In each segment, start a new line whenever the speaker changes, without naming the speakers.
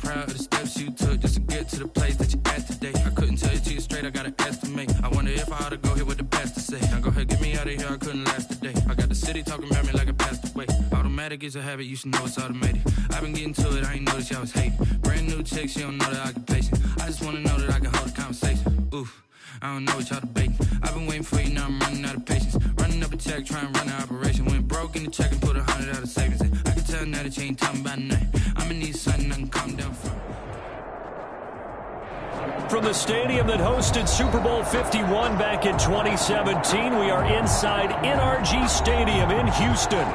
proud of the steps you took just to get to the place that you're at today. I couldn't tell you to you straight, I gotta estimate. I wonder if I ought to go here with the best to say. Now go ahead, get me out of here, I couldn't last today. I got the city talking about me like I passed away. Automatic is a habit, you should know it's automated. I've been getting to it, I ain't noticed y'all was hating. Brand new chick, she don't know the occupation. I just wanna know that I can hold a conversation. Oof, I don't know what y'all debating. I've been waiting for you, now I'm running out of patience. Running up a check, trying to run an operation. Went broke in the check and put 100 out of savings in. I can tell now that you ain't talking about nothing. I'ma need something I can calm down from.
From the stadium that hosted Super Bowl 51 back in 2017, we are inside NRG Stadium in Houston.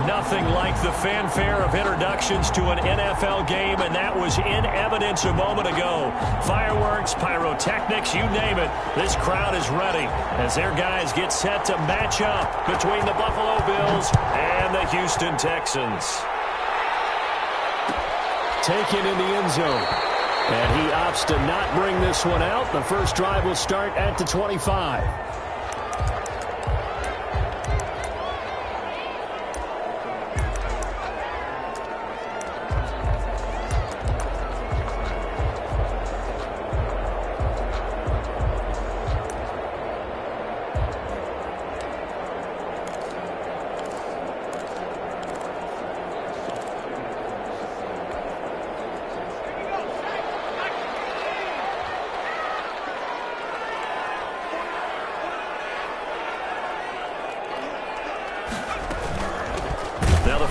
Nothing like the fanfare of introductions to an NFL game, and that was in evidence a moment ago. Fireworks, pyrotechnics, you name it. This crowd is ready as their guys get set to match up between the Buffalo Bills and the Houston Texans. Taken in the end zone. And he opts to not bring this one out. The first drive will start at the 25.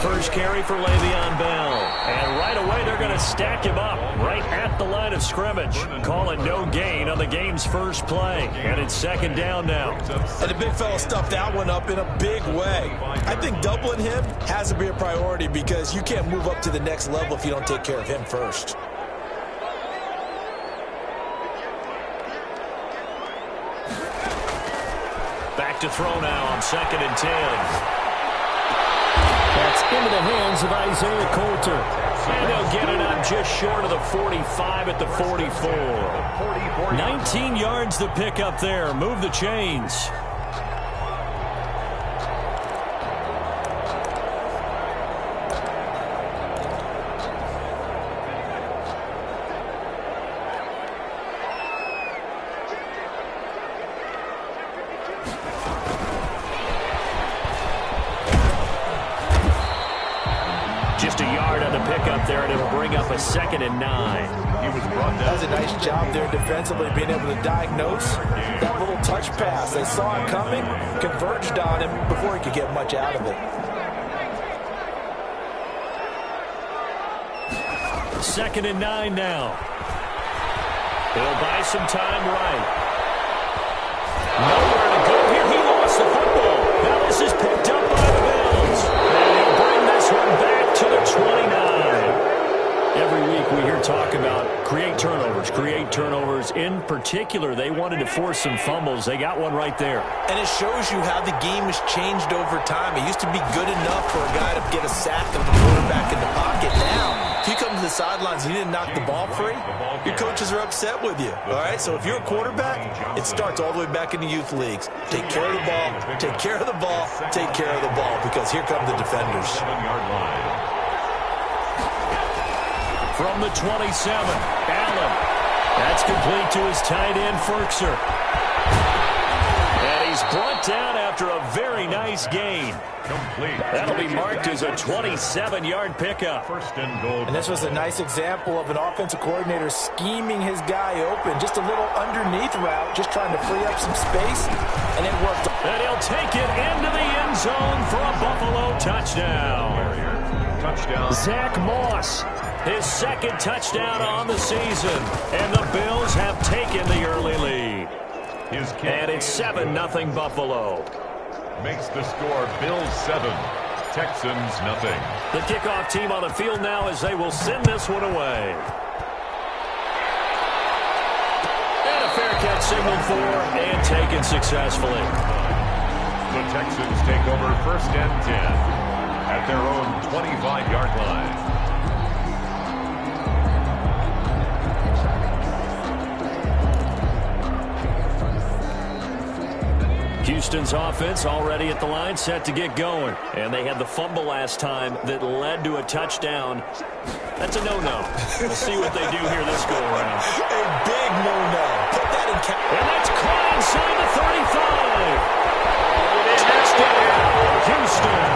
First carry for Le'Veon Bell. And right away, they're going to stack him up right at the line of scrimmage. Call it no gain on the game's first play. And it's second down now.
And the big fella stuffed that one up in a big way. I think doubling him has to be a priority because you can't move up to the next level if you don't take care of him first.
Back to throw now on 2nd and 10. That's into the hands of Isaiah Coulter. And they'll get it up just short of the 45 at the 44. 19 yards to pick up there. Move the chains. A 2nd and 9.
He was brought down. That was a nice job there defensively, being able to diagnose that little touch pass. They saw it coming, converged on him before he could get much out of it.
2nd and 9 now. He'll buy some time right. Nowhere to go here. He lost the football. Now this is picked up by the Bills. And he'll bring this one back to the 29. Every week we hear talk about create turnovers. In particular, they wanted to force some fumbles. They got one right there.
And it shows you how the game has changed over time. It used to be good enough for a guy to get a sack of the quarterback in the pocket. Now, if you come to the sidelines and you didn't knock the ball free, your coaches are upset with you. All right? So if you're a quarterback, it starts all the way back in the youth leagues. Take care of the ball, take care of the ball, take care of the ball, because here come the defenders.
From the 27, Allen. That's complete to his tight end, Firkser. And he's brought down after a very nice gain. Complete. That'll be marked as a 27-yard pickup. First and goal.
And this was a nice example of an offensive coordinator scheming his guy open. Just a little underneath route, just trying to free up some space, and it worked.
And he'll take it into the end zone for a Buffalo touchdown. Zach Moss. His second touchdown on the season. And the Bills have taken the early lead. And it's 7-0 Buffalo.
Makes the score Bills 7, Texans nothing.
The kickoff team on the field now as they will send this one away. And a fair catch signaled for and taken successfully.
The Texans take over 1st and 10 at their own 25-yard line.
Houston's offense already at the line, set to get going. And they had the fumble last time that led to a touchdown. That's a no-no. We'll see what they do here this go-around.
A big no-no. Put that in count.
And that's caught inside the 35. Touchdown, Houston.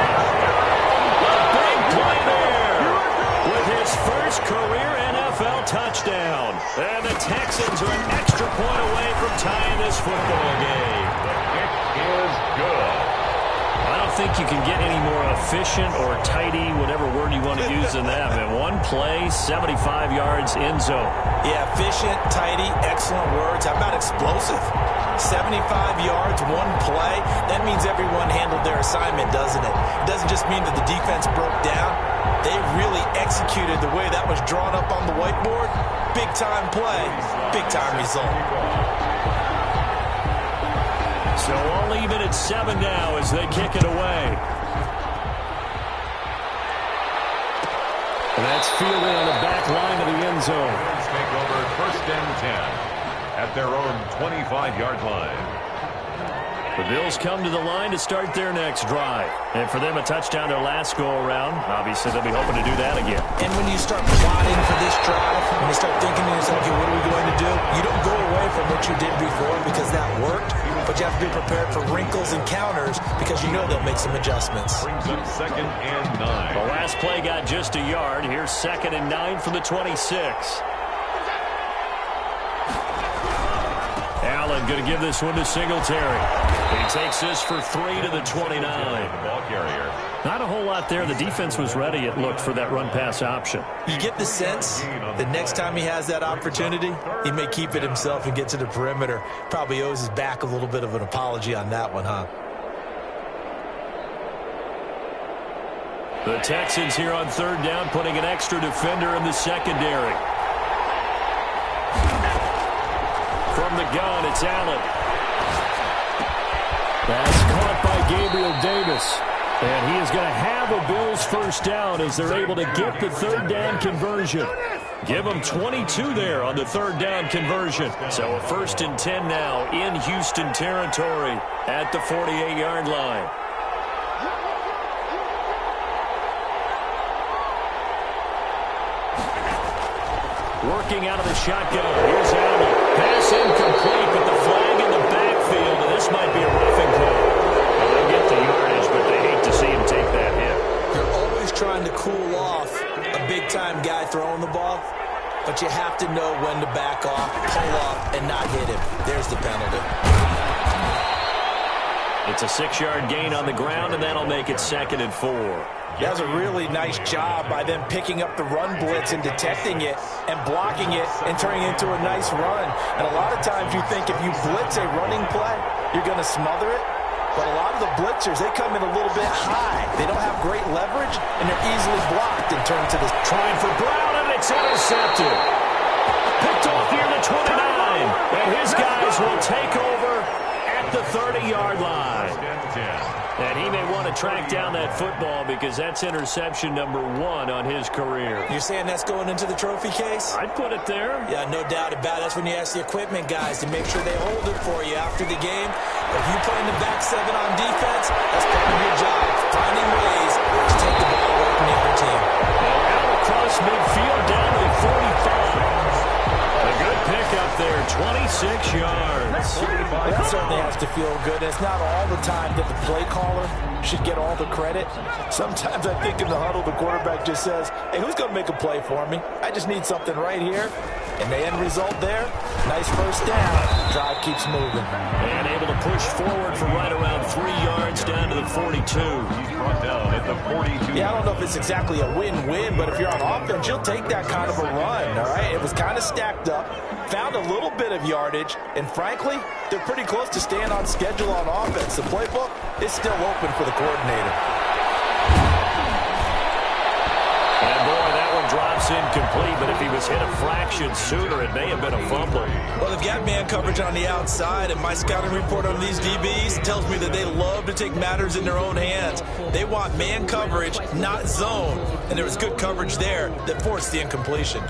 A big play there with his first career NFL touchdown. And the Texans are an extra point away from tying this football game.
The kick is good.
I don't think you can get any more efficient or tidy, whatever word you want to use in that. Man, one play, 75 yards, end zone.
Yeah, efficient, tidy, excellent words. How about explosive? 75 yards, one play. That means everyone handled their assignment, doesn't it? It doesn't just mean that the defense broke down. They really executed the way that was drawn up on the whiteboard. Big-time play, big-time result.
So all even at 7 now as they kick it away. And that's fielded on the back line of the end zone.
Take over first and 10 at their own 25-yard line.
The Bills come to the line to start their next drive. And for them, a touchdown their last go-around. Obviously, they'll be hoping to do that again.
And when you start plotting for this drive, when you start thinking to yourself, okay, what are we going to do? You don't go away from what you did before because that worked. But you have to be prepared for wrinkles and counters because you know they'll make some adjustments.
Brings up 2nd and 9.
The last play got just a yard. Here's 2nd and 9 from the 26. Allen going to give this one to Singletary. He takes this for 3 to the 29.
Ball carrier.
Not a whole lot there. The defense was ready, it looked, for that run-pass option.
You get the sense that next time he has that opportunity, he may keep it himself and get to the perimeter. Probably owes his back a little bit of an apology on that one, huh?
The Texans here on 3rd down, putting an extra defender in the secondary. From the gun, it's Allen. That's caught by Gabriel Davis. And he is going to have a Bills first down as they're able to get the 3rd down conversion. Give them 22 there on the 3rd down conversion. So a 1st and 10 now in Houston territory at the 48-yard line. Working out of the shotgun. Here's Allen. Pass incomplete, but the flag in the backfield, and this might be a roughing call. Well, they'll get the yardage, but they hate to see him take that hit.
You're always trying to cool off a big-time guy throwing the ball, but you have to know when to back off, pull up, and not hit him. There's the penalty.
It's a 6-yard gain on the ground, and that'll make it 2nd and 4.
That was a really nice job by them picking up the run blitz and detecting it and blocking it and turning it into a nice run. And a lot of times you think if you blitz a running play, you're going to smother it. But a lot of the blitzers, they come in a little bit high. They don't have great leverage, and they're easily blocked and turned to the...
Trying for Brown, and it's intercepted. Picked off near the 29. And his guys will take over at the 30-yard line. And he may want to track down that football because that's interception number 1 on his career.
You're saying that's going into the trophy case?
I'd put it there.
Yeah, no doubt about it. That's when you ask the equipment guys to make sure they hold it for you after the game. If you play in the back 7 on defense, that's part of your job, finding ways to take the ball away from the other team.
And out across midfield down to the 45. A good pickup there, 26 yards.
That certainly has to feel good. It's not all the time that the play caller should get all the credit. Sometimes I think in the huddle, the quarterback just says, hey, who's going to make a play for me? I just need something right here. And the end result there, nice first down. Drive keeps moving.
And able to push forward for right around 3 yards down to the 42.
He's brought down at the 42.
Yeah, I don't know if it's exactly a win-win, but if you're on offense, you'll take that kind of a run, all right? It was kind of stacked up, found a little bit of yardage, and frankly, they're pretty close to staying on schedule on offense. The playbook is still open for the coordinator.
And boy, that one drops incomplete, but if he was hit a fraction sooner, it may have been a fumble.
Well, they've got man coverage on the outside, and my scouting report on these DBs tells me that they love to take matters in their own hands. They want man coverage, not zone, and there was good coverage there that forced the incompletion.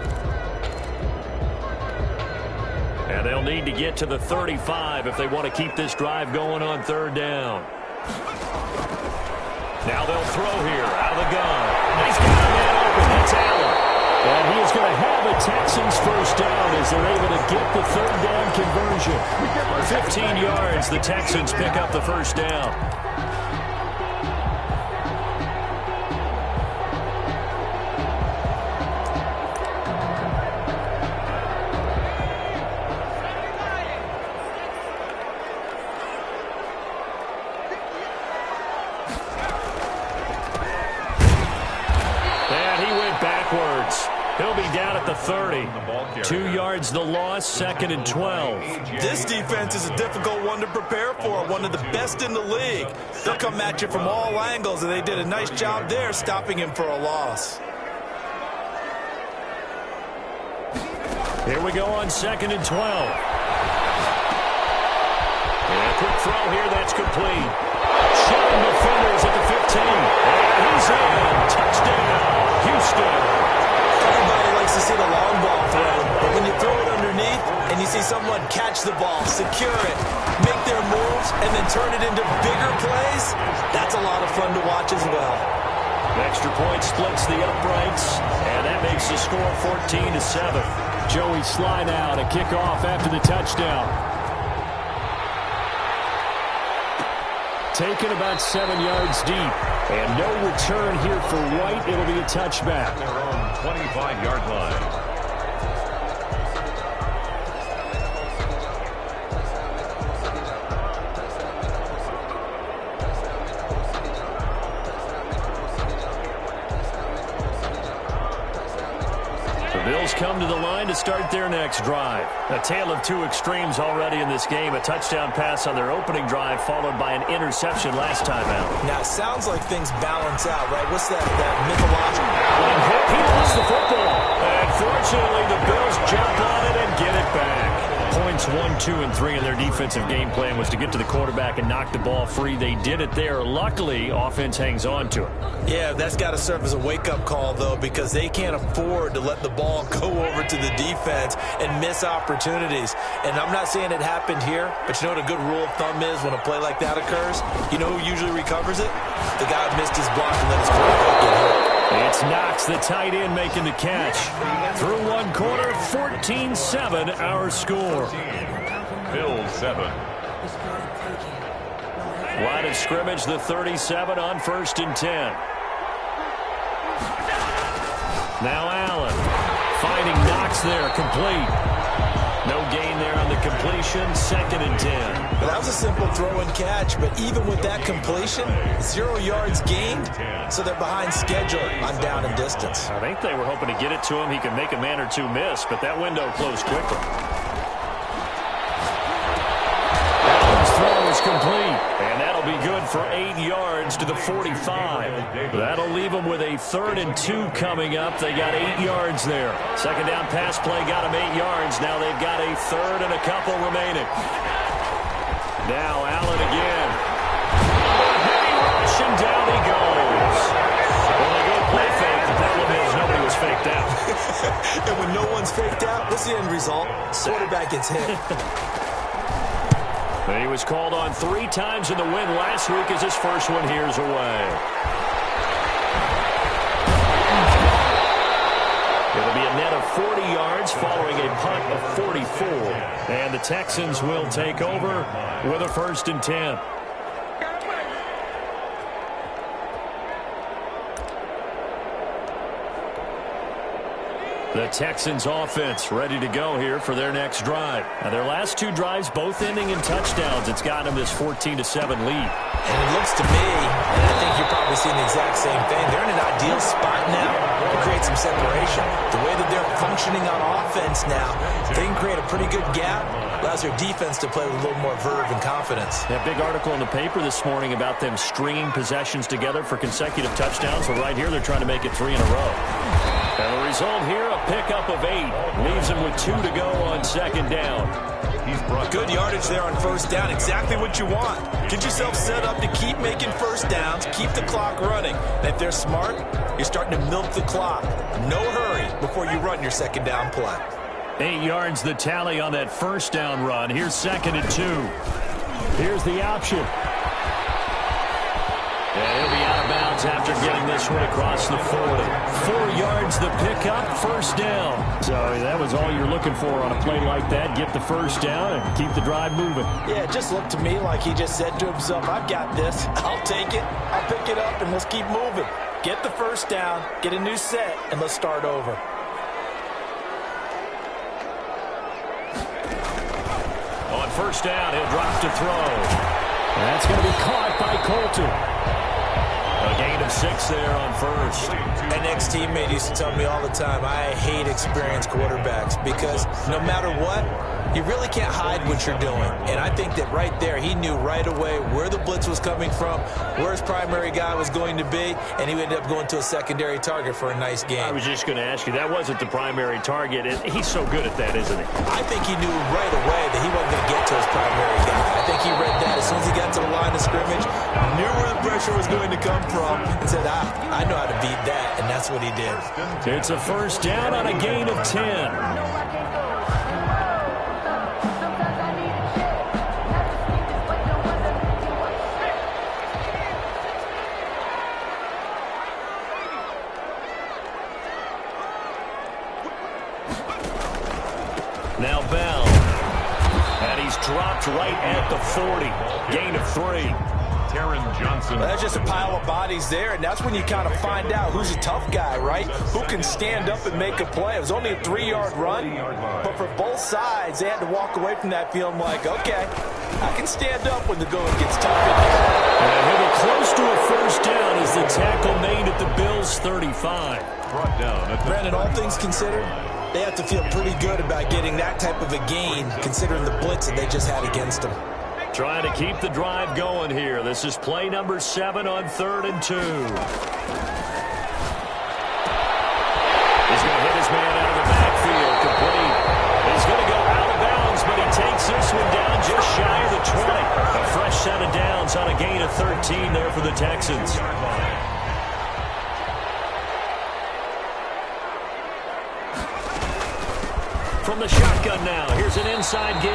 And they'll need to get to the 35 if they want to keep this drive going on third down. Now they'll throw here out of the gun. He's got a man open. That's Allen. And he is going to have a Texans first down as they're able to get the third down conversion. 15 yards, the Texans pick up the first down. He'll be down at the 30. 2 yards the loss, 2nd and 12.
This defense is a difficult one to prepare for, one of the best in the league. They'll come at you from all angles, and they did a nice job there stopping him for a loss.
Here we go on 2nd and 12. And a quick throw here, that's complete. Shoving defenders at the 15. And he's in. Touchdown, Houston.
Everybody likes to see the long ball thrown, but when you throw it underneath and you see someone catch the ball, secure it, make their moves, and then turn it into bigger plays, that's a lot of fun to watch as well.
An extra point splits the uprights, and that makes the score 14-7. Joey Slye now to kick off after the touchdown. Taken about 7 yards deep, and no return here for White. It'll be a touchback.
25-yard line.
Bills come to the line to start their next drive. A tale of two extremes already in this game. A touchdown pass on their opening drive followed by an interception last time out.
Now, it sounds like things balance out, right? What's that mythological?
He lost the football. And fortunately, the Bills jump on it and get it back. Points 1, 2, and 3 in their defensive game plan was to get to the quarterback and knock the ball free. They did it there. Luckily, offense hangs on to it.
Yeah, that's got to serve as a wake-up call, though, because they can't afford to let the ball go over to the defense and miss opportunities. And I'm not saying it happened here, but you know what a good rule of thumb is when a play like that occurs? You know who usually recovers it? The guy who missed his block and let his quarterback get hit.
It's Knox, the tight end, making the catch. Through one quarter, 14-7 our score.
Bills 7.
Line of scrimmage, the 37 on 1st and 10. Now Allen finding Knox there, complete. No gain there on the completion, 2nd and 10.
Well, that was a simple throw and catch, but even with that completion, 0 yards gained, so they're behind schedule on down and distance.
I think they were hoping to get it to him. He could make a man or two miss, but that window closed quickly. Allen's throw is complete, and that'll be good for 8 yards to the 45. That'll leave them with a 3rd and 2 coming up. They got 8 yards there. Second down pass play got them 8 yards. Now they've got a 3rd and a couple remaining. Now Allen again. Heavy rush, and down he goes. Well, they go play fake. The problem is nobody was faked out.
And when no one's faked out, what's the end result? Quarterback gets hit.
He was called on 3 times in the win last week as his first one here's away. It'll be a net of 40 yards following a punt of 44. And the Texans will take over with a 1st and 10. The Texans offense ready to go here for their next drive. Now, their last 2 drives both ending in touchdowns. It's got them this 14-7 lead.
And it looks to me, and I think you're probably seeing the exact same thing, they're in an ideal spot now to create some separation. The way that they're functioning on offense now, they can create a pretty good gap. Allows their defense to play with a little more verve and confidence.
That big article in the paper this morning about them stringing possessions together for consecutive touchdowns. Well, right here, they're trying to make it 3 in a row. And the result here, a pickup of 8. Leaves them with 2 to go on 2nd down.
He's brought good yardage there on 1st down. Exactly what you want. Get yourself set up to keep making 1st downs, keep the clock running. And if they're smart, you're starting to milk the clock. No hurry before you run your 2nd down play.
8 yards the tally on that first down run. Here's 2nd and 2. Here's the option. And he'll be out of bounds after getting this one across the 40. 4 yards the pickup, first down. So that was all you're looking for on a play like that. Get the first down and keep the drive moving.
Yeah, it just looked to me like he just said to himself, I've got this. I'll take it. I'll pick it up, and let's keep moving. Get the first down, get a new set, and let's start over.
On first down, he'll drop to throw. That's going to be caught by Colton. A gain of 6 there on first.
An ex-teammate used to tell me all the time, I hate experienced quarterbacks because no matter what, you really can't hide what you're doing. And I think that right there, he knew right away where the blitz was coming from, where his primary guy was going to be, and he ended up going to a secondary target for a nice game.
I was just going to ask you, that wasn't the primary target, and he's so good at that, isn't he?
I think he knew right away that he wasn't going to get to his primary guy. I think he read that as soon as he got to the line of scrimmage, knew where the pressure was going to come from, and said, I know how to beat that, and that's what he did.
It's a first down on a gain of 10. Now Bell. And he's dropped right at the 40. Gain of 3.
Taron Johnson.
Well, that's just a pile of bodies there, and that's when you kind of find out who's a tough guy, right? Who can stand up and make a play. It was only a 3-yard run, but for both sides, they had to walk away from that feeling like, okay, I can stand up when the going gets tough in here.
And he'll be close to a first down as the tackle made at the Bills' 35.
Brought down at the
Brandon, all things considered, they have to feel pretty good about getting that type of a gain, considering the blitz that they just had against them.
Trying to keep the drive going here. This is play number 7 on 3rd and 2. He's going to hit his man out of the backfield. Complete. He's going to go out of bounds, but he takes this one down just shy of the 20. A fresh set of downs on a gain of 13 there for the Texans. From the shotgun now, here's an inside give.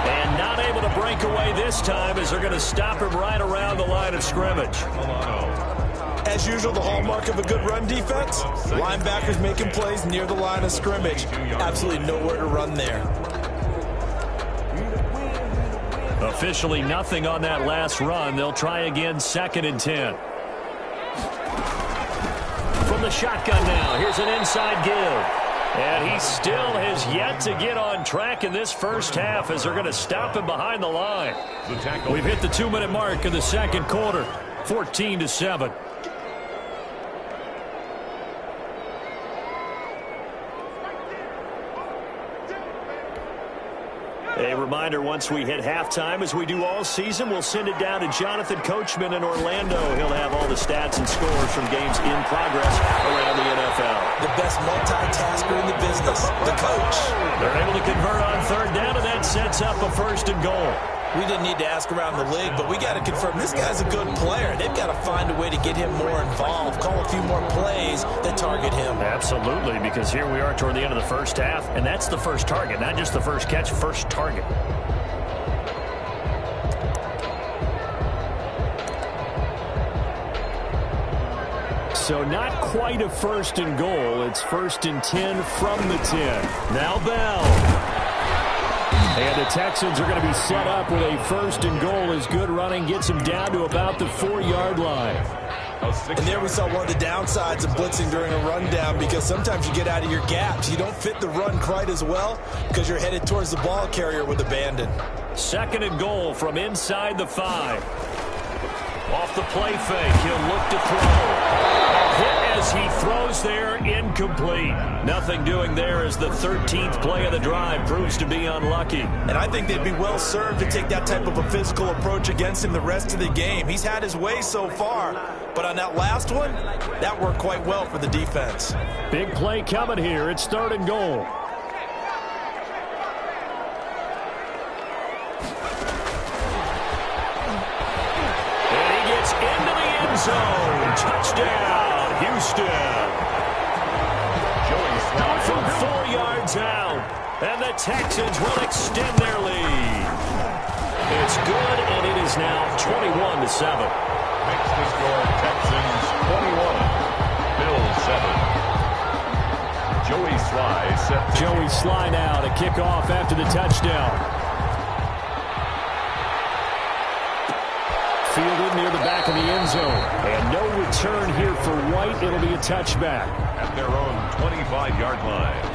And not able to break away this time as they're going to stop him right around the line of scrimmage.
As usual, the hallmark of a good run defense, linebackers making plays near the line of scrimmage. Absolutely nowhere to run there.
Officially nothing on that last run. They'll try again, 2nd and 10. From the shotgun now, here's an inside give. And he still has yet to get on track in this first half as they're going to stop him behind the line. We've hit the 2-minute mark in the second quarter, 14-7. A reminder, once we hit halftime, as we do all season, we'll send it down to Jonathan Coachman in Orlando. He'll have all the stats and scores from games in progress around the NFL.
The best multitasker in the business, the coach.
They're able to convert on 3rd down, and that sets up a 1st and goal.
We didn't need to ask around the league, but we got to confirm this guy's a good player. They've got to find a way to get him more involved, call a few more plays that target him.
Absolutely, because here we are toward the end of the first half, and that's the first target, not just the first catch, first target. So not quite a 1st and goal. It's 1st and 10 from the 10. Now Bell. And the Texans are going to be set up with a 1st and goal as good running gets him down to about the 4-yard line.
And there we saw one of the downsides of blitzing during a rundown, because sometimes you get out of your gaps. You don't fit the run quite as well because you're headed towards the ball carrier with abandon.
2nd and goal from inside the 5. Off the play fake, he'll look to throw. Hit as he throws there, incomplete. Nothing doing there as the 13th play of the drive proves to be unlucky.
And I think they'd be well served to take that type of a physical approach against him the rest of the game. He's had his way so far, but on that last one, that worked quite well for the defense.
Big play coming here. It's 3rd and goal. And he gets into the end zone. Touchdown, Houston. From 4 yards out. And the Texans will extend their lead. It's good, and it is now 21-7.
Makes the score Texans 21, Bills 7. Joey Sly set.
Joey Sly now to kick off after the touchdown. Fielded near the back of the end zone. And no return here for White. It'll be a touchback.
At their own 25-yard line.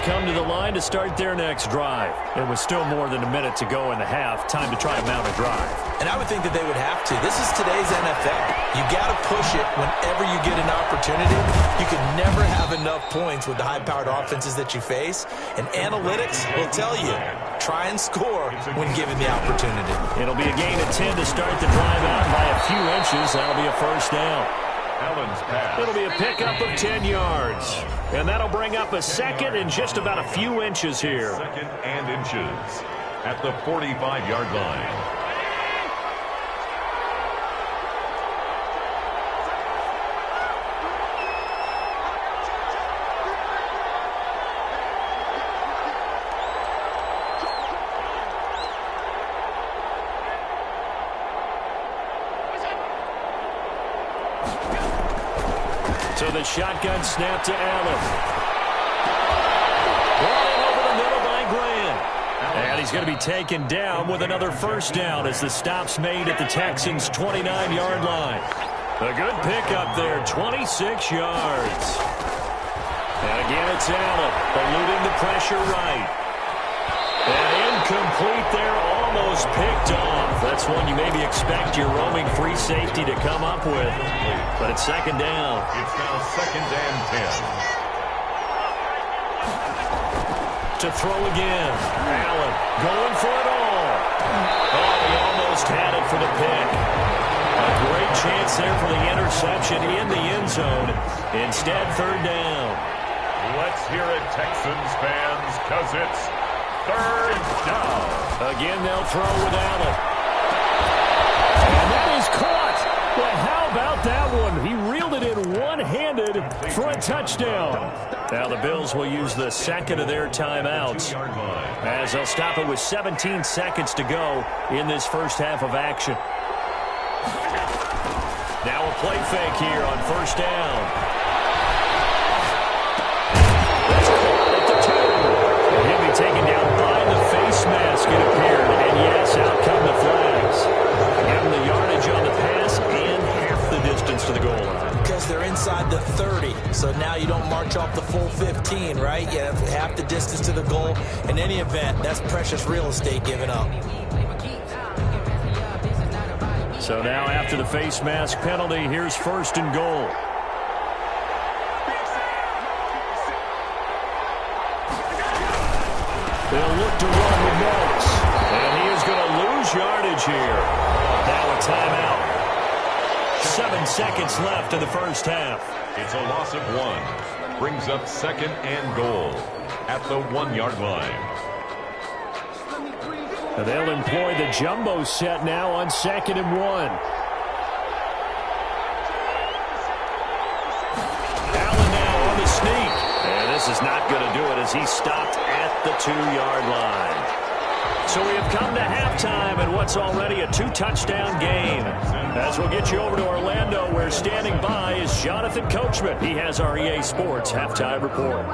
Come to the line to start their next drive. It was still more than a minute to go in the half. Time to try to mount a drive.
And I would think that they would have to. This is today's NFL. You got to push it whenever you get an opportunity. You can never have enough points with the high-powered offenses that you face. And analytics will tell you, try and score when given the opportunity.
It'll be a gain of 10 to start the drive out by a few inches. That'll be a first down.
Allen's pass.
It'll be a pickup of 10 yards. And that'll bring up a second and just about a few inches here.
Second and inches at the 45-yard line.
So the shotgun snap to Allen. Running over the middle by Grant. And he's going to be taken down with another first down as the stop's made at the Texans' 29-yard line. A good pickup there, 26 yards. And again, it's Allen, eluding the pressure right. And incomplete there, almost picked off. That's one you maybe expect your roaming free safety to come up with. But it's second down.
It's now second and 10.
To throw again. Allen going for it all. Oh, he almost had it for the pick. A great chance there for the interception in the end zone. Instead, third down.
Let's hear it, Texans fans, because it's third down.
Again, they'll throw with Allen. And that is caught. But how about that one? He reeled it in one-handed for a touchdown. Now the Bills will use the second of their timeouts as they'll stop it with 17 seconds to go in this first half of action. Now a play fake here on first down. That's caught at the 2. And he'll be taken down by the face mask, it appeared. And yes, out come the flags. Give him the yardage on the pass and half the distance to the goal line.
Because they're inside the 30, so now you don't march off the full 15, right? You have half the distance to the goal. In any event, that's precious real estate given up.
So now after the face mask penalty, here's first and goal. They'll look to run with Moss. And he is going to lose yardage here. Now a timeout. 7 seconds left in the first half.
It's a loss of 1. Brings up second and goal at the 1-yard line.
And they'll employ the jumbo set now on second and 1. Allen now on the sneak. And this is not going to do it as he stopped at the 2-yard line. So we have come to halftime in what's already a 2-touchdown game. As we'll get you over to Orlando, where standing by is Jonathan Coachman. He has our EA Sports halftime report.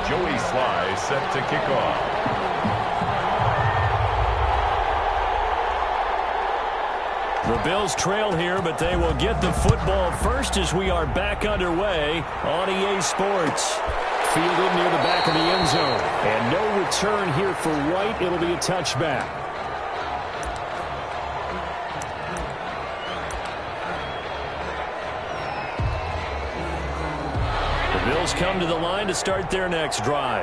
Joey Sly set to kick off.
The Bills trail here, but they will get the football first as we are back underway on EA Sports. Fielded near the back of the end zone. And no return here for White. It'll be a touchback. The Bills come to the line to start their next drive.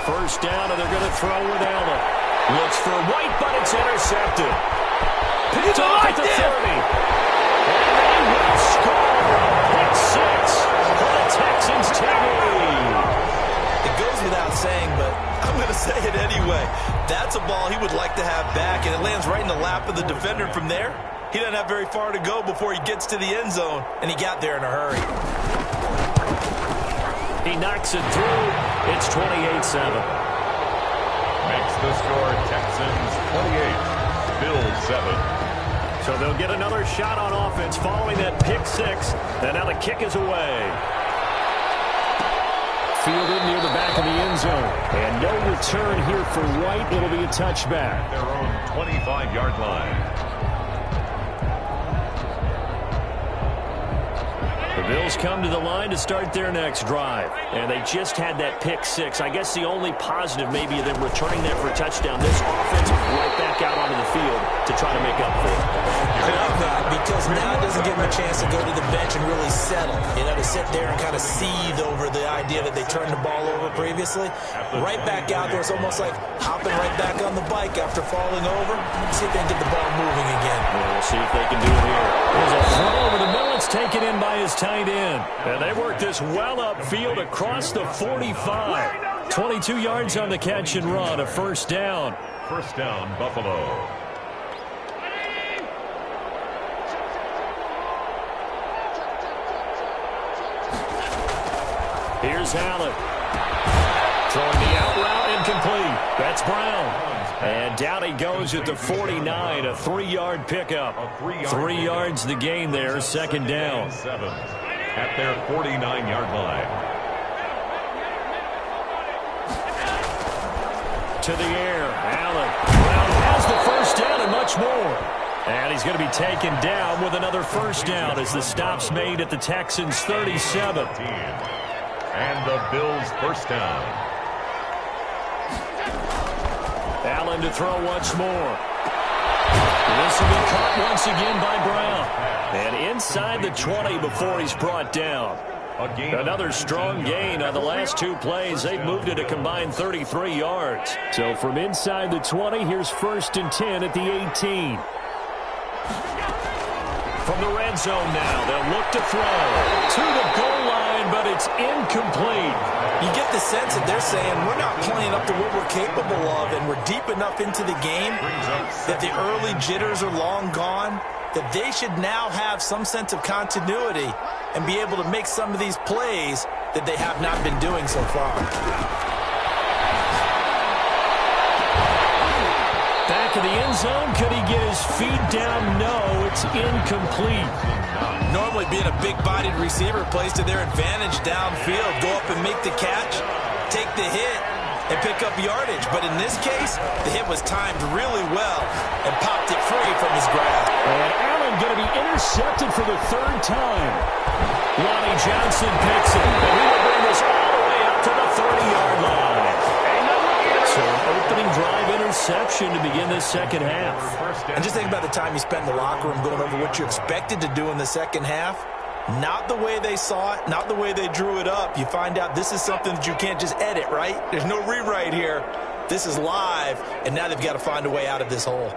First down, and they're going to throw with Allen. Looks for White, but it's intercepted. Picked off at the 30. And they will score. Pick 6 for the Texans to lead.
It goes without saying, but I'm going to say it anyway. That's a ball he would like to have back, and it lands right in the lap of the defender from there. He doesn't have very far to go before he gets to the end zone, and he got there in a hurry.
He knocks it through. It's 28-7.
Makes the score Texans 28, Bills 7.
So they'll get another shot on offense following that pick 6. And now the kick is away. Fielded near the back of the end zone. And no return here for White. It'll be a touchback.
Their own 25-yard line.
The Bills come to the line to start their next drive. And they just had that pick 6. I guess the only positive maybe of them returning that for a touchdown. This offense right back out onto the field to try to make up for it.
I love that because now it doesn't give him a chance to go to the bench and really settle. You know, to sit there and kind of seethe over the idea that they turned the ball over previously. Right back out there. It's almost like hopping right back on the bike after falling over. See if they can get the ball moving again.
Well, we'll see if they can do it here. There's a throw over the middle. It's taken in by his tight end. And they work this well upfield across the 45. 22 yards on the catch and run. A first down.
First down, Buffalo.
Here's Allen. Throwing the out route incomplete. That's Brown. And down he goes at the 49. A 3-yard pickup. 3 yards the gain there. Second down.
7 at their 49-yard line.
To the air. Allen. Brown has the first down and much more. And he's going to be taken down with another first down as the stop's made at the Texans' 37.
And the Bills' first down.
Allen to throw once more. This will be caught once again by Brown. And inside the 20 before he's brought down. Another strong gain on the last 2 plays. They've moved it a combined 33 yards. So from inside the 20, here's 1st and 10 at the 18. From the red zone now, they'll look to throw to the goal line, but it's incomplete.
You get the sense that they're saying we're not playing up to what we're capable of, and we're deep enough into the game that the early jitters are long gone, that they should now have some sense of continuity and be able to make some of these plays that they have not been doing so far.
Back of the end zone, could he get his feet down? No, it's incomplete.
Normally being a big-bodied receiver plays to their advantage downfield. Go up and make the catch, take the hit, and pick up yardage. But in this case, the hit was timed really well and popped it free from his grasp.
And Allen going to be intercepted for the 3rd time. Lonnie Johnson picks it, and he will bring this all the way up to the 30-yard line. So an opening drive interception to begin this second half.
And just think about the time you spent in the locker room going over what you expected to do in the second half. Not the way they saw it, not the way they drew it up. You find out this is something that you can't just edit, right? There's no rewrite here. This is live, and now they've got to find a way out of this hole.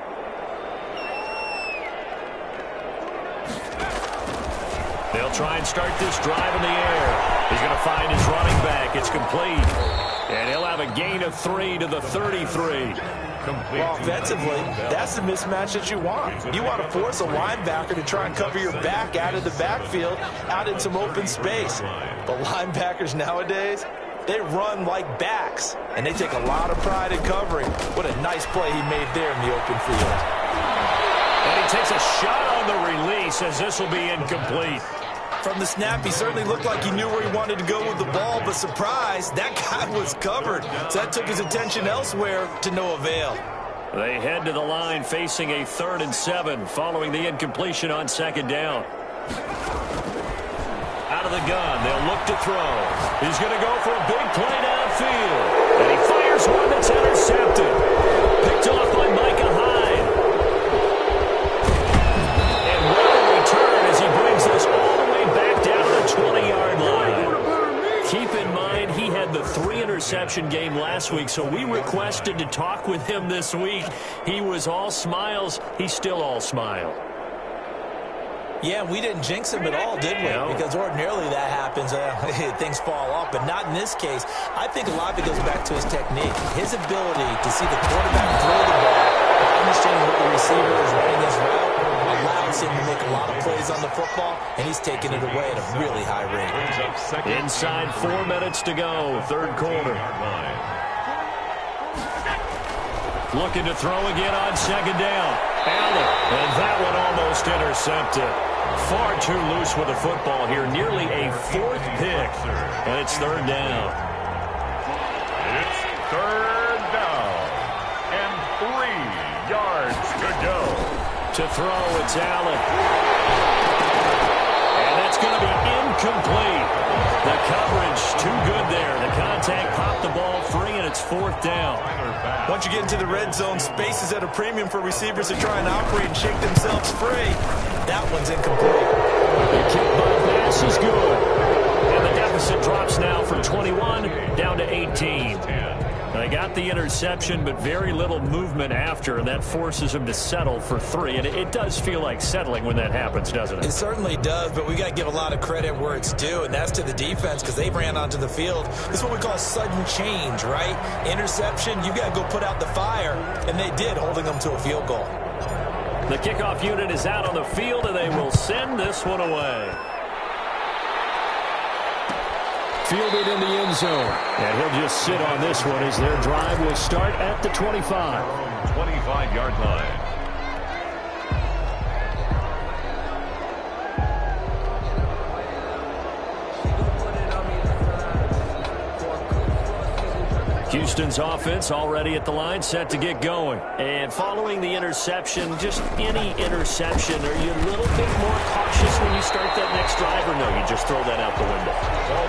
They'll try and start this drive in the air. He's going to find his running back. It's complete. And he'll have a gain of 3 to the 33.
Well, offensively, that's the mismatch that you want. You want to force a linebacker to try and cover your back out of the backfield, out in some open space. But linebackers nowadays, they run like backs, and they take a lot of pride in covering. What a nice play he made there in the open field.
And he takes a shot on the release as this will be incomplete.
From the snap, he certainly looked like he knew where he wanted to go with the ball, but surprise, that guy was covered. So that took his attention elsewhere to no avail.
They head to the line facing a 3rd and 7 following the incompletion on 2nd down. Out of the gun, they'll look to throw. He's going to go for a big play downfield. And he fires one that's intercepted. Picked off by Micah Hyde. And what a return as he brings this interception game last week, so we requested to talk with him this week. He was all smiles. He's still all smile.
Yeah, we didn't jinx him at all, did we?
No.
Because ordinarily that happens. Things fall off, but not in this case. I think a lot of it goes back to his technique. His ability to see the quarterback throw the ball, understanding what the receiver is running his route, allows him to make a lot of plays on the football, and he's taking it away at a really high rate.
Inside 4 minutes to go, third quarter. Looking to throw again on second down. Allen, and that one almost intercepted. Far too loose with the football here. Nearly a fourth pick, and it's third down.
It's third down, and 3 yards to go.
To throw, it's Allen. And that's going to be incomplete. The coverage too good there. The contact popped the ball free, and it's fourth down.
Once you get into the red zone, space is at a premium for receivers to try and operate and shake themselves free. That one's incomplete.
The kick by pass is good. And the deficit drops now from 21 down to 18. They got the interception, but very little movement after, and that forces them to settle for 3. And it does feel like settling when that happens, doesn't it?
It certainly does, but we got to give a lot of credit where it's due, and that's to the defense because they ran onto the field. This is what we call a sudden change, right? Interception, you got to go put out the fire, and they did, holding them to a field goal.
The kickoff unit is out on the field, and they will send this one away. Fielded in the end zone. And he'll just sit on this one as their drive will start at the 25.
25-yard line.
Houston's offense already at the line, set to get going. And following the interception, just any interception, are you a little bit more cautious when you start that next drive, or no, you just throw that out the window?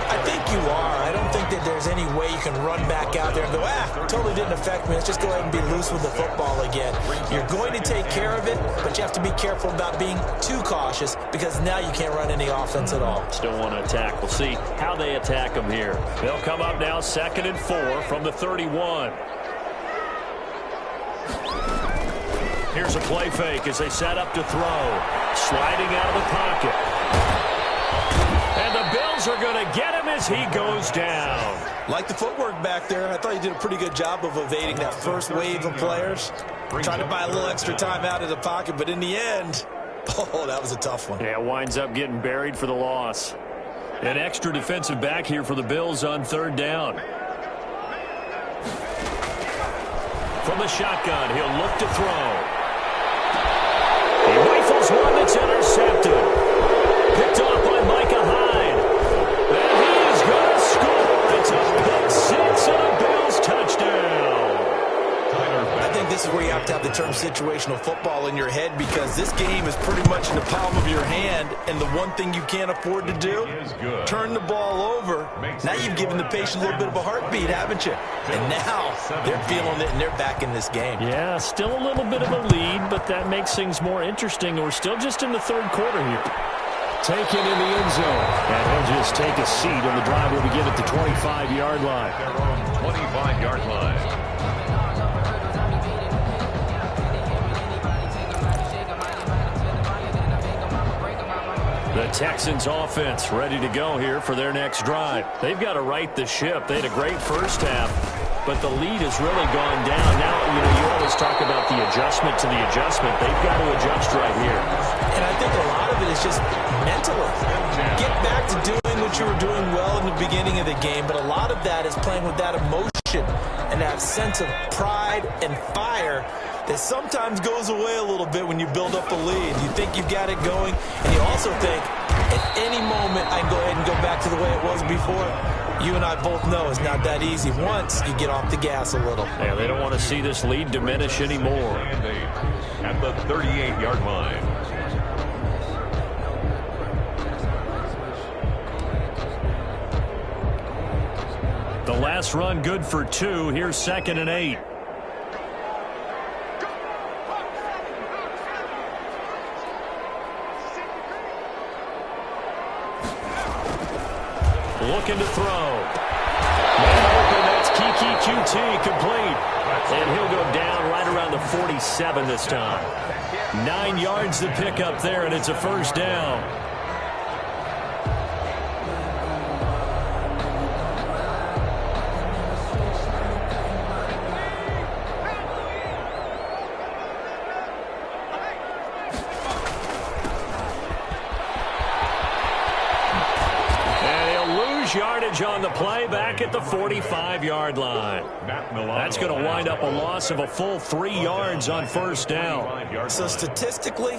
I think you are. I don't think that there's any way you can run back out there and go, totally didn't affect me. Let's just go ahead and be loose with the football again. You're going to take care of it, but you have to be careful about being too cautious because now you can't run any offense at all.
Still want to attack. We'll see how they attack them here. They'll come up now 2nd and 4 from the 31. Here's a play fake as they set up to throw. Sliding out of the pocket. And the Bills are going to get him as he goes down.
Like the footwork back there, I thought he did a pretty good job of evading that first wave of players. Trying to buy a little extra time out of the pocket, but in the end, oh, that was a tough one.
Yeah, winds up getting buried for the loss. An extra defensive back here for the Bills on third down. From the shotgun, he'll look to throw. He rifles one that's intercepted. Picked off by Micah Hyde. And he is going to score. It's a pick six and a Bills touchdown.
I think this is where you have to have the term situational football in your head because this game is pretty much in the palm of your hand, and the one thing you can't afford to do, turn the ball over. Now you've given the patient a little bit of a heartbeat, haven't you? And now they're feeling it, and they're back in this game.
Yeah, still a little bit of a lead, but that makes things more interesting. We're still just in the third quarter here. Taken in the end zone. And he'll just take a seat, and the drive will begin at the 25-yard line.
Their own 25-yard line.
The Texans offense ready to go here for their next drive. They've got to right the ship. They had a great first half, but the lead has really gone down. Now, you always talk about the adjustment to the adjustment. They've got to adjust right here.
And I think a lot of it is just mentally. Get back to doing what you were doing well in the beginning of the game, but a lot of that is playing with that emotion and that sense of pride and fire that sometimes goes away a little bit when you build up a lead. You think you've got it going, and you also think at any moment I can go ahead and go back to the way it was before. You and I both know it's not that easy once you get off the gas a little.
Yeah, they don't want to see this lead diminish anymore.
At the 38-yard line.
The last run good for 2. Here's 2nd and 8. Looking to throw. Man open, that's Keke QT complete. And he'll go down right around the 47 this time. 9 yards to pick up there, and it's a first down. Yardage on the play back at the 45-yard line. That's going to wind up a loss of a full 3 yards on first down.
So statistically,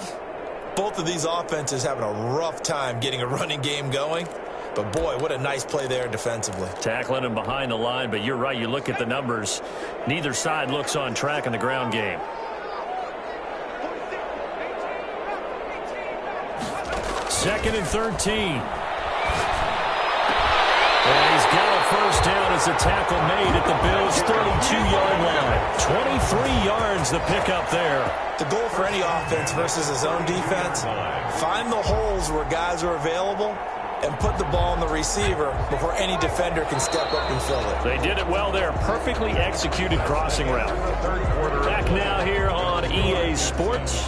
both of these offenses having a rough time getting a running game going. But, boy, what a nice play there defensively.
Tackling him behind the line, but you're right. You look at the numbers. Neither side looks on track in the ground game. Second and 13. And he's got a first down as a tackle made at the Bills' 32-yard line. 23 yards the pickup there.
The goal for any offense versus his own defense, find the holes where guys are available and put the ball on the receiver before any defender can step up and fill it.
They did it well there. Perfectly executed crossing route. Back now here on EA Sports.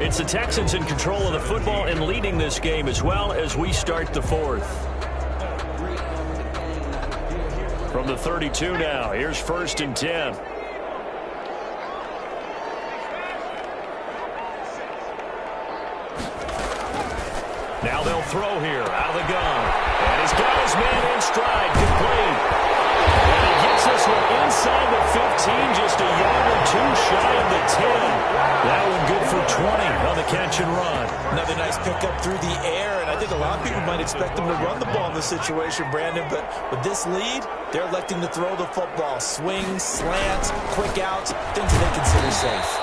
It's the Texans in control of the football and leading this game as well as we start the fourth. From the 32 now, here's first and 10. Now they'll throw here out of the gun. And he's got his man in stride, complete. And he gets this one inside the 15, just a yard or two shy of the 10. That one good for 20 on the catch and run.
Another nice pickup through the air, and I think a lot of people might expect him to run the ball in this situation, Brandon, but with this lead, they're electing to throw the football. Swings, slants, quick outs, things that they consider safe.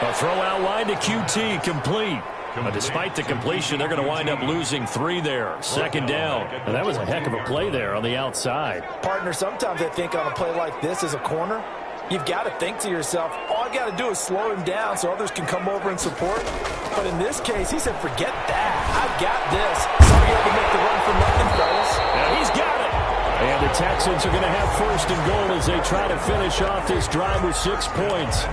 A throw out wide to QT, complete. But despite the completion, they're going to wind up losing 3 there. Second down. And that was a heck of a play there on the outside.
Partner, sometimes I think on a play like this as a corner, you've got to think to yourself, all I got to do is slow him down so others can come over and support. But in this case, he said, forget that. I've got this. So you're able to make the run for nothing, fellas.
Now he's got it. And the Texans are going to have first and goal as they try to finish off this drive with 6 points.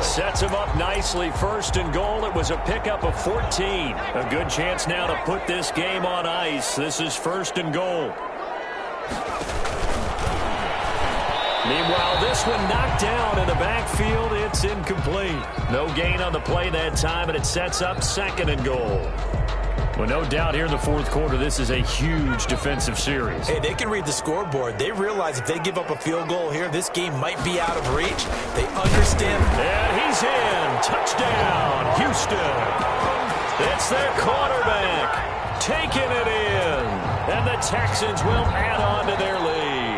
Sets him up nicely. First and goal. It was a pickup of 14. A good chance now to put this game on ice. This is first and goal. Meanwhile, this one knocked down in the backfield. It's incomplete. No gain on the play that time, and it sets up second and goal. Well, no doubt here in the fourth quarter, this is a huge defensive series.
Hey, they can read the scoreboard. They realize if they give up a field goal here, this game might be out of reach. They understand.
And he's in. Touchdown, Houston. It's their quarterback taking it in. And the Texans will add on to their lead.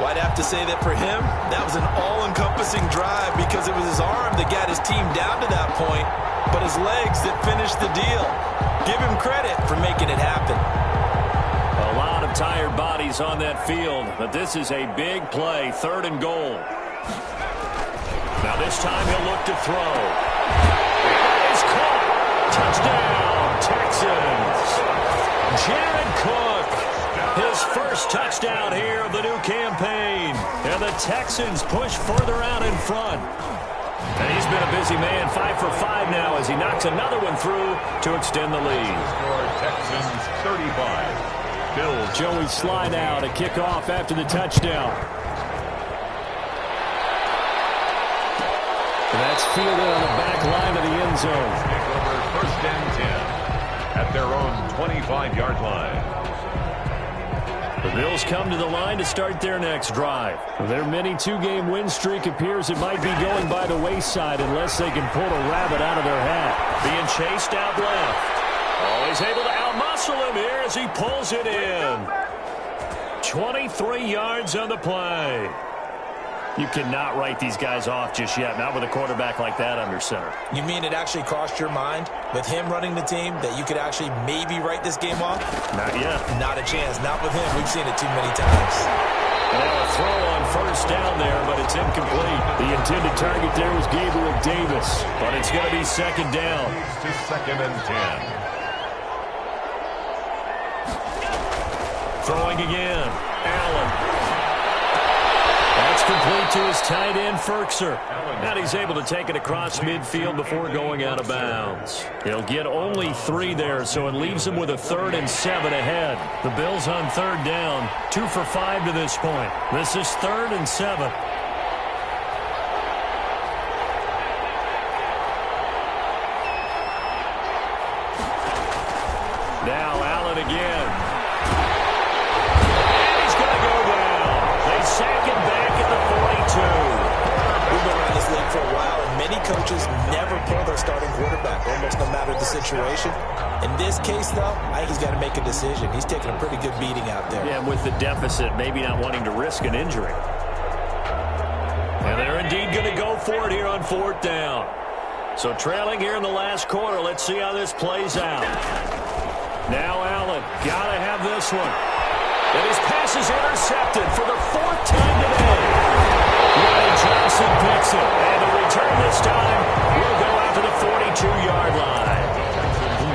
Well, I'd have to say that for him, that was an all-encompassing drive because it was his arm that got his team down to that point, but his legs that finished the deal. Give him credit for making it happen.
A lot of tired bodies on that field, but this is a big play, third and goal. Now this time he'll look to throw. He's caught. Touchdown, Texans. Jared Cook, his first touchdown here of the new campaign. And the Texans push further out in front. And he's been a busy man, 5 for 5 now as he knocks another one through to extend the lead.
Texans 35. Bills.
Joey slide out, a kickoff after the touchdown. And that's fielded on the back line of the end zone.
Take over first and 10 at their own 25-yard line.
The Bills come to the line to start their next drive. Their mini 2-game win streak appears it might be going by the wayside unless they can pull a rabbit out of their hat. Being chased out left. Always able to outmuscle him here as he pulls it in. 23 yards on the play. You cannot write these guys off just yet, not with a quarterback like that under center.
You mean it actually crossed your mind with him running the team that you could actually maybe write this game off?
Not yet.
Not a chance. Not with him. We've seen it too many times.
Now a throw on first down there, but it's incomplete. The intended target there was Gabriel Davis, but it's going to be second down.
To second and 10.
Throwing again. Allen. complete to his tight end, Firkser. And he's able to take it across midfield before going out of bounds. He'll get only 3 there, so it leaves him with a 3rd and 7 ahead. The Bills on 3rd down, 2 for 5 to this point. This is 3rd and 7. Now Allen again. And he's going to go down. They sack him back at the 42.
We've been around this league for a while, and many coaches never pull their starting quarterback, almost no matter the situation. In this case, though, I think he's got to make a decision. He's taking a pretty good beating out there.
Yeah, and with the deficit, maybe not wanting to risk an injury. And they're indeed going to go for it here on 4th down. So trailing here in the last quarter, let's see how this plays out. Now Allen, got to have this one. And his pass is intercepted for the 4th time today. Ryan Johnson picks it. And the return this time will go out to the 42-yard line.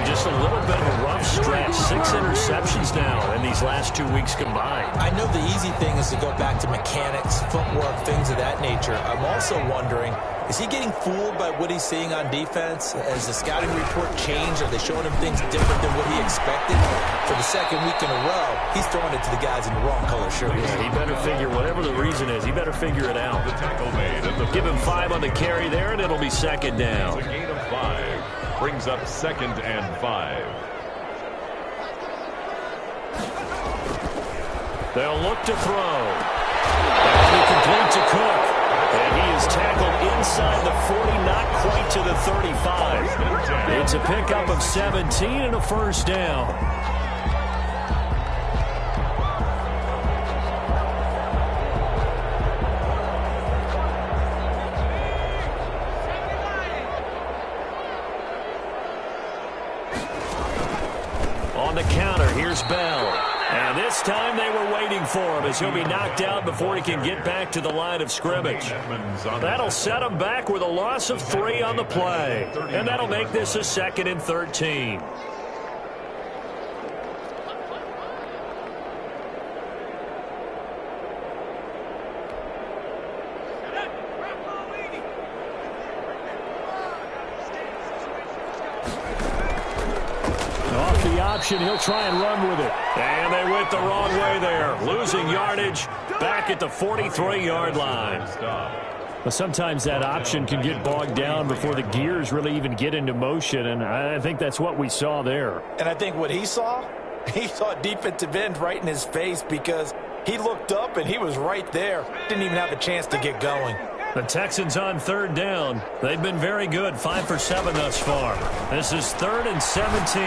Just a little bit of a rough stretch. 6 interceptions now in these last 2 weeks combined.
I know the easy thing is to go back to mechanics, footwork, things of that nature. I'm also wondering, is he getting fooled by what he's seeing on defense? Has the scouting report changed? Are they showing him things different than what he expected? For the 2nd week in a row, he's throwing it to the guys in the wrong color shirts.
Yeah, he better figure, whatever the reason is, he better figure it out.
The tackle made.
Give him 5 on the carry there, and it'll be 2nd down.
It's a gain of 5. Brings up 2nd and 5.
They'll look to throw. That'll be complete to Cook. And he is tackled inside the 40, not quite to the 35. It's a pickup of 17 and a 1st down. On the counter, here's Bell. And this time they were waiting for him as he'll be knocked out before he can get back to the line of scrimmage. That'll set him back with a loss of 3 on the play. And that'll make this a 2nd and 13. He'll try and run with it. And they went the wrong way there. Losing yardage back at the 43-yard line. But sometimes that option can get bogged down before the gears really even get into motion, and I think that's what we saw there.
And I think what he saw defensive end right in his face because he looked up and he was right there. Didn't even have a chance to get going.
The Texans on 3rd down. They've been very good, 5 for 7 thus far. This is 3rd and 17.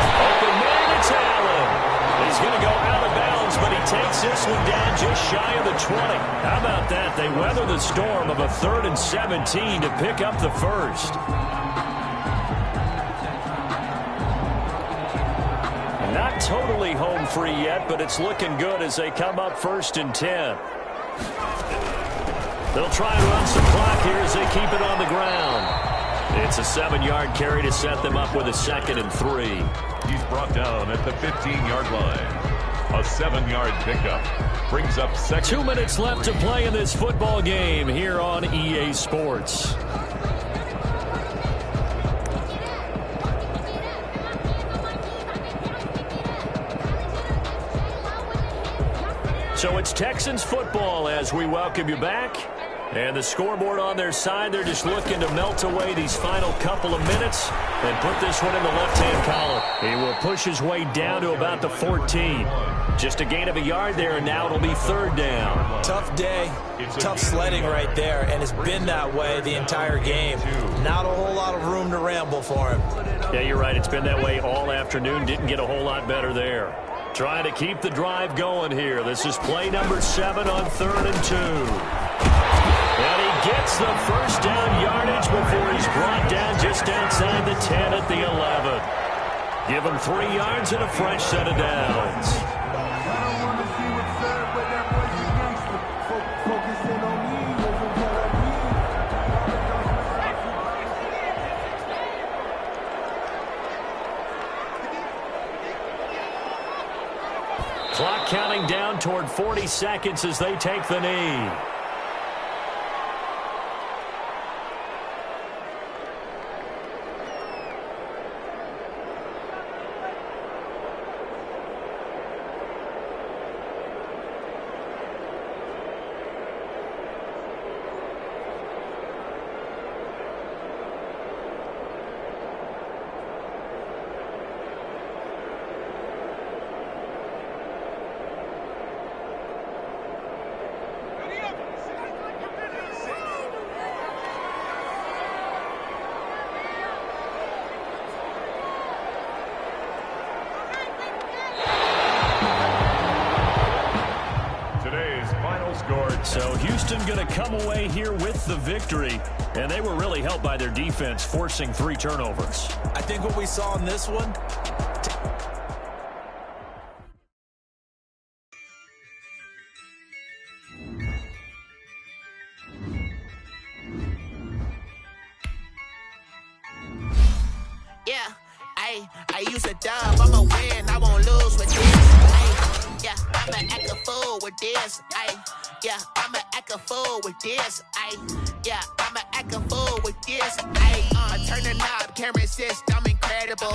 Open man, it's Allen. He's going to go out of bounds, but he takes this one down just shy of the 20. How about that? They weather the storm of a 3rd and 17 to pick up the 1st. Not totally home free yet, but it's looking good as they come up 1st and 10. They'll try and run some clock here as they keep it on the ground. It's a 7-yard carry to set them up with a 2nd and 3.
He's brought down at the 15-yard line. A 7-yard pickup brings up 2nd.
2 minutes left to play in this football game here on EA Sports. So it's Texans football as we welcome you back. And the scoreboard on their side, they're just looking to melt away these final couple of minutes and put this one in the left-hand column. He will push his way down to about the 14. Just a gain of a yard there, and now it'll be 3rd down.
Tough day, tough sledding right there, and it's been that way the entire game. Not a whole lot of room to ramble for him.
Yeah, you're right. It's been that way all afternoon. Didn't get a whole lot better there. Trying to keep the drive going here. This is play number 7 on 3rd and 2. And he gets the 1st down yardage before he's brought down just outside the 10 at the 11. Give him 3 yards and a fresh set of downs. Clock counting down toward 40 seconds as they take the knee. So Houston going to come away here with the victory, and they were really helped by their defense, forcing 3 turnovers.
I think what we saw in this one,
I use a dub, I'ma win, I won't lose with this. Yeah, I'ma act a fool with this. Yeah, I'ma act a fool with this. Yeah, I'ma act a fool with this. I turn the knob, can't resist, I'm incredible.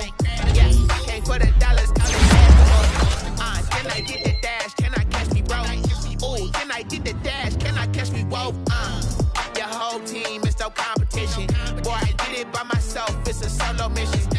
Yeah, came for the dollars, I'm incredible. Can I get the dash? Can I catch me, bro? Ooh, can I get the dash? Can I catch me, whoa? Your whole team is no competition. Boy, I did it by myself, it's a solo mission.